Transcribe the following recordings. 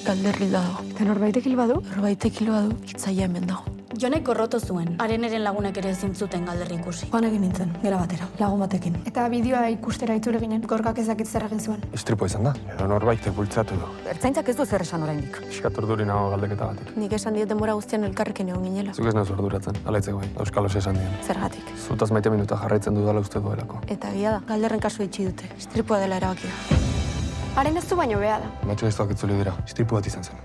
Galderri dago. Eta norbaitek hil badu? Norbaitek hil badu, zaila hemen dago. Jonek gorroto zuen. Areneren lagunek ere ezin zuten Galderri ikusi. Joan egin nintzen, gera batera, lagun batekin. Eta bideoa ikustera itzule ginen, Gorkak ez dakit zer egin zuen. Istripua izan da, edo norbaitek bultzatu du. Ertzaintzak ez du zer esan oraindik. Piskat urduri nago galdeketa batik. Nik esan diet denbora guztian elkarrekin egon ginela. Zuk ez nazu arduratzen, alaitzeko bai, Euskalos esan dien. Zergatik. Zutaz maite minuta jarraitzen dudala uste duelako. Eta egia da, Galderren kasu itxi dute. Istripua dela erabaki da. Haren ez du baino bea da. Matxo ez itzuli dira, istripu bat izan zen.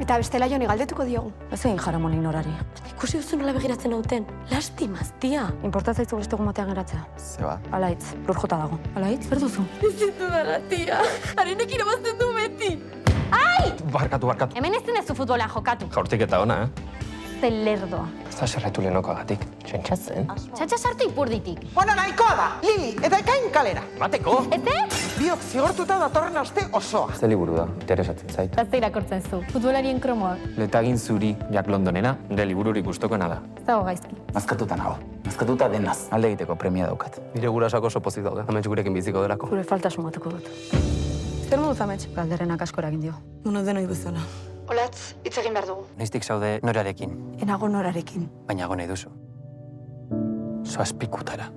Eta bestela Joni galdetuko diogu. Ez egin jaramonik norari. Ikusi duzu nola begiratzen nauten. Lastimaz, tia. Importatza itzu beste egun batean geratzea. Zeba. Alaitz, lur jota dago. Alaitz, zer duzu? Ez ditu dara, tia. Harenek irabazten du beti. Barkatu. Hemen ez denezu futbolean jokatu. Jaurtik eta ona, Zelerdoa. Ez da serretu lehenokagatik. Txentxatzen. Txantxa sartu ipurditik. Bueno, nahikoa da, Lili, eta ekain kalera. Bateko! Biok zigortuta datorren aste osoa. Ze liburu da, interesatzen zait. Gazte irakortzen zu. Futbolarien kromoak. Letagin zuri, Jack Londonena, nire libururik guztokena da. Ez dago gaizki. Nazkatuta nago. Nazkatuta denaz. Alde egiteko premia daukat. Nire gurasoak oso pozik daude. Amets gurekin biziko delako. Gure falta sumatuko dut. Zer moduz amets? Galderrenak asko eragin dio. Bueno, denoi bezala. Olatz, hitz egin behar dugu. Noiztik zaude norarekin, Enago norarekin. baina gone duzu. Zoazpikutara.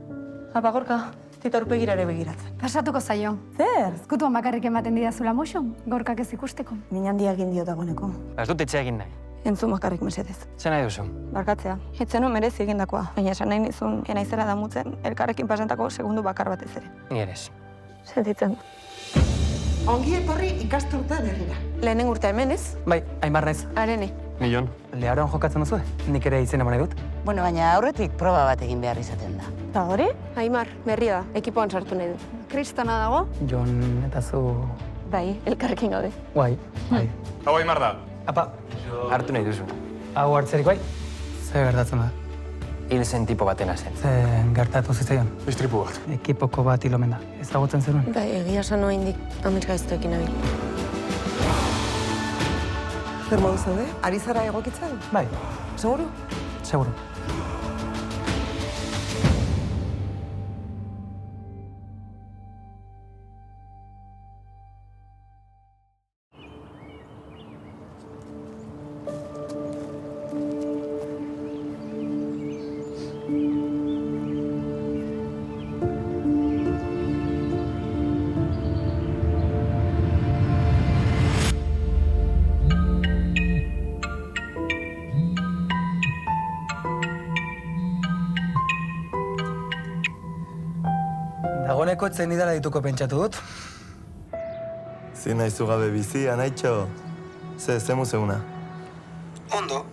Apa, Gorka, ez dit aurpegira ere begiratzen. Pasatuko zaio. Zer? Ezkutuan bakarrik ematen didazula motion, Gorkak ez ikusteko. Min handia egin dio dagoeneko. Ez dut etxe egin nahi. Entzun bakarrik mesedez. Zer nahi duzu? Barkatzea, etzen merezi egindakoa. Baina esan nahi nizun, enaizela damutzen, elkarrekin pasantako segundu bakar batez ere. Ni ere ez. Sentitzen dut. Ongi etorri ikasturte berrira. Lehenen urte hemen ez? Bai, Aimar naiz. Arene. Milion. Leharoan jokatzen duzu? Nik ere izen eman dut. Bueno, baina aurretik proba bat egin behar izaten da. Eta hori? Aimar, berria da, ekipoan sartu nahi dut. Kristona dago. Jon eta zu... Bai, elkarrekin gaude. Bai. Hau Aimar da. Apa, hartu nahi duzu. Hau hartzerik bai? Zer gertatzen da? Hil zen tipo batena zen. Ze gertatu zitzaion? Istripu bat. Ekipoko bat hil omen da. Ezagutzen zenuen? Bai, egia esan oraindik amets gaiztoekin nabil. Zer modu zaude? Ari zara egokitzen? Bai, Seguru? seguro. Dagoeneko etzen idala dituko pentsatu dut. Zin nahizu gabe bizi, anaitxo? Ze muzeuna? Ondo.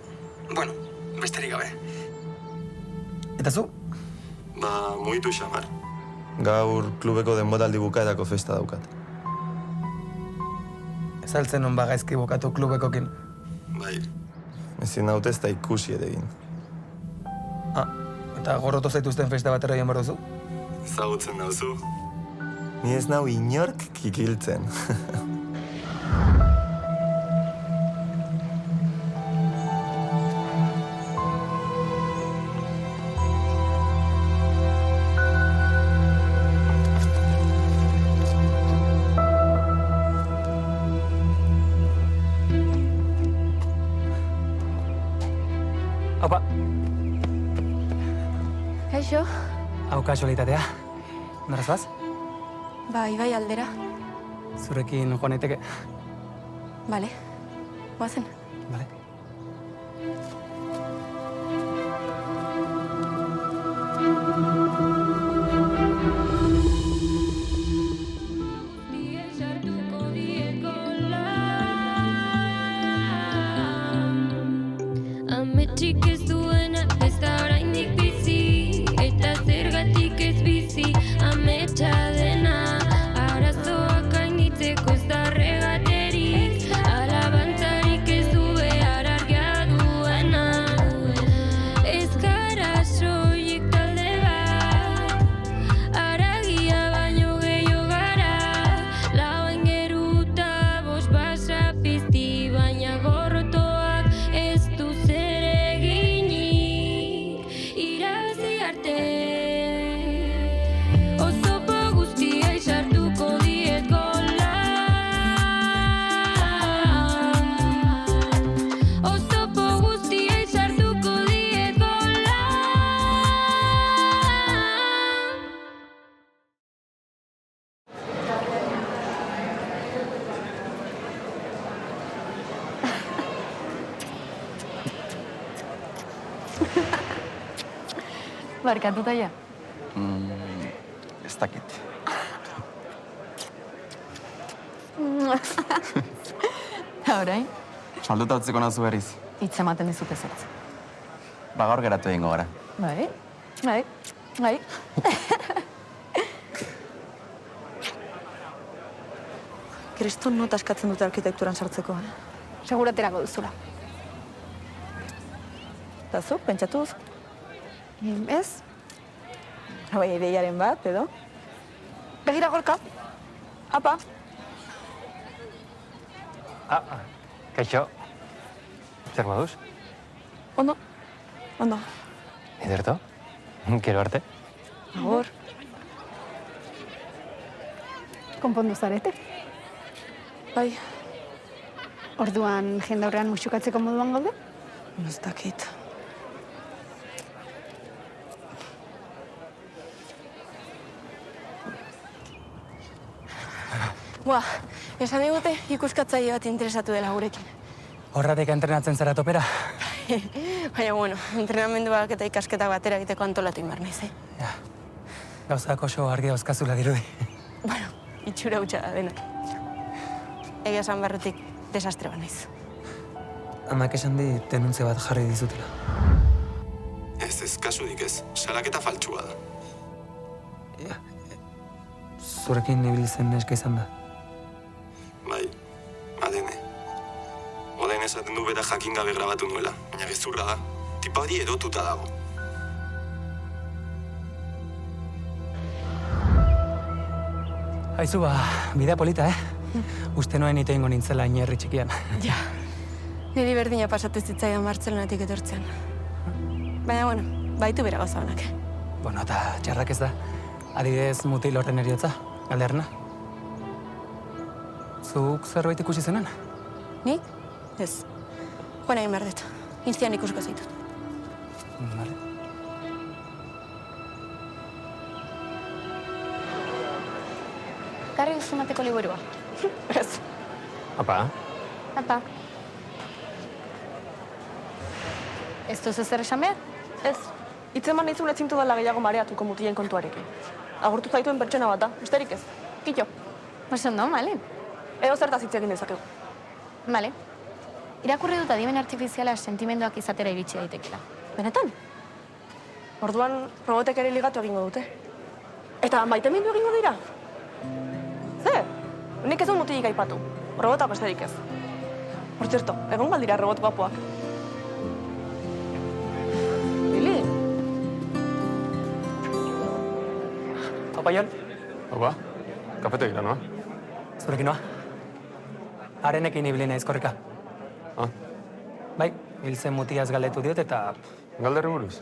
Bueno, besterik gabe. Eta zu? Ba, mugitu xamar. Gaur klubeko denboraldi bukaerako festa daukat. Ez altzen non bagaizki bukatu klubekokin. Bai. Ezin naute ez da ikusi ere egin. Ah, eta gorroto zaituzten festa batera joan behar duzu? Ezagutzen dauzu. Ni ez nau inork kikiltzen. Haupa, Kaixo? hau kasualitatea. Nora zoaz? Bai aldera. Zurekin joan naiteke. Bale, goazen. Bale. Ametxik ez duena ez da oraindik bizi, eta zergatik ez bizi ametsa dena. Arazoak gainditzeko ez da regaterik, alabantzarik ez du behar argia duena. Ez gara soilik talde bat, haragia baino gehiago gara. Lau aingeruta bost basa pizti, baina gorrotoak ez du zer egin. Barkatuta ja. Ez dakit. Ta orain, Salduta utziko nazu berriz. hitz ematen dizute zertz. Ba, gaur geratu egingo gara. Bai, bai, bai. Kriston nota eskatzen dute arkitekturan sartzeko, Seguraterako duzula. Eta zu, pentsatuz? Ez? Bai, ideiaren bat, edo? Begira Gorka. Apa, Kaixo. Zer moduz? ondo, ondo. Ederto? Gero arte? Agur. Konpondu zarete. Bai, Orduan jendaurrean musukatzeko moduan gaude? ez dakit. Buah, esan digute ikuskatzaile bat interesatu dela gurekin. Horratik entrenatzen zara topera? Baina, bueno, entrenamenduak eta ikasketak batera egiteko antolatu inbar naiz, Ja. Gauzak oso argi dauzkazula dirudi. Bueno, itxura hutsa da denak. Egia esan barrutik desastre bat naiz. Amak esan di denuntze bat jarri dizutela. Ez, kasurik ez. Salaketa faltsua da. Zurekin ibili zen neska izan da. Bai, Adene. Odain esaten du bera jakin gabe grabatu nuela, baina gezurra da. Tipa hori erotuta dago. Aizu, bidea polita, Uste noen ite ingo nintzela inerri txikian. Ja, niri berdina pasatu zitzaidan Bartzelonatik etortzen. Baina, bueno, baitu bera gauza honak. Bueno, eta txarrak ez da. Adidez mutil horren eriotza, galderna. Zuk zerbait ikusi zenan? Nik? Ez. Joan egin behar dut. Instian ikusko zaitut. Vale. Karri duzumateko liburua. Ez. Apa, Apa. Ez duzu zer esan behar? Ez. Itzeman nizun etzintu dela gehiago mareatuko mutilen kontuarekin. Agurtu zaituen pertsona bat da, besterik ez. Kito, Oso ondo, male. edo zertaz hitz egin dezakegu. Male. Irakurri dut adimen artifiziala sentimenduak izatera iritsi daitekela. Benetan? Orduan robotek ere ligatu egingo dute. Eta maitemindu egingo dira? Zer? Nik ez dut mutilik aipatu. Robota besterik ez. Por cierto, egon baldira robot guapoak. Lili? Opa, Jon, opa, kafete gira, noa? zurekin noa? Arenekin ibili naiz korrika. Ah, Bai, hiltzen mutiaz galdetu diot eta... galderri buruz?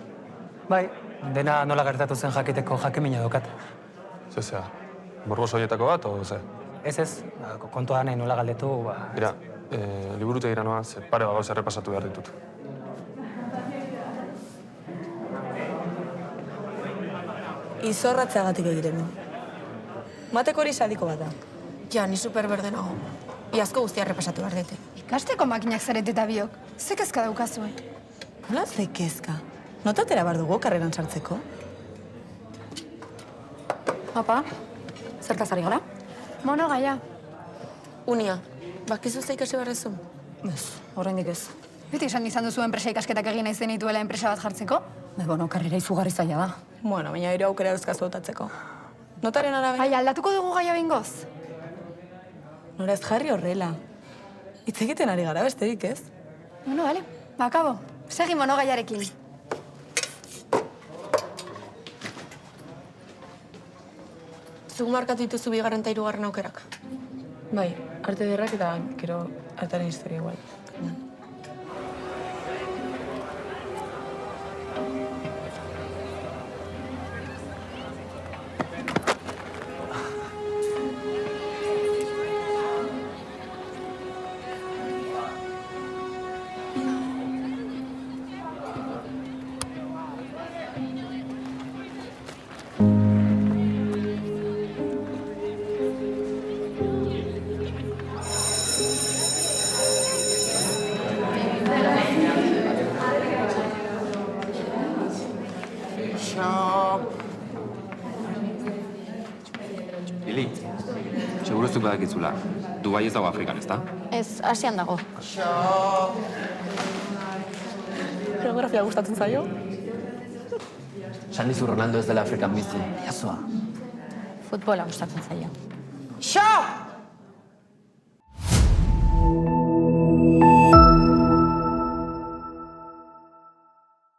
Bai, dena nola gertatu zen jakiteko jakimina daukat. Zezea, Burgos horietako bat, o ze? Ez, kontua nahi nola galdetu, Mira, liburute gira noa, ze pare bat gauza errepasatu behar ditut. Izorratzeagatik egiren. Mateko hori sadiko bat da. Ja, ni superberde nago. Iazko guztia repasatu behar dute. Ikasteko makinak zarete eta biok. Ze kezka daukazue. Nola ze kezka? Notatera bar dugu karreran sartzeko? Apa, zertaz ari gara? Mono gaia. Unia, bakizu ze ikasi behar Ez, horrendik ez. Beti esan izan duzu enpresa ikasketak egin nahi zenituela enpresa bat jartzeko? Bueno, karrera izugarri zaila da. Bueno, baina hiru aukera euskazu hautatzeko. Notaren arabera. Ai, aldatuko dugu gaia bingoz. Nora ez jarri horrela. Hitz egiten ari gara besterik, ez? Bueno, bale. Bakabo. Segi mono gaiarekin. Zuk markatu dituzu bigarren eta hirugarren aukerak. Bai, arte derrak eta gero artearen historia igual. Lili, seguruztuk badakitzula, Dubai ez dago Afrikan, ezta? Ez, Asian dago. Geografia gustatzen zaio? Esan dizu Ronaldo ez dela Afrikan bizi. Jazoa. Futbola gustatzen zaio. Xo!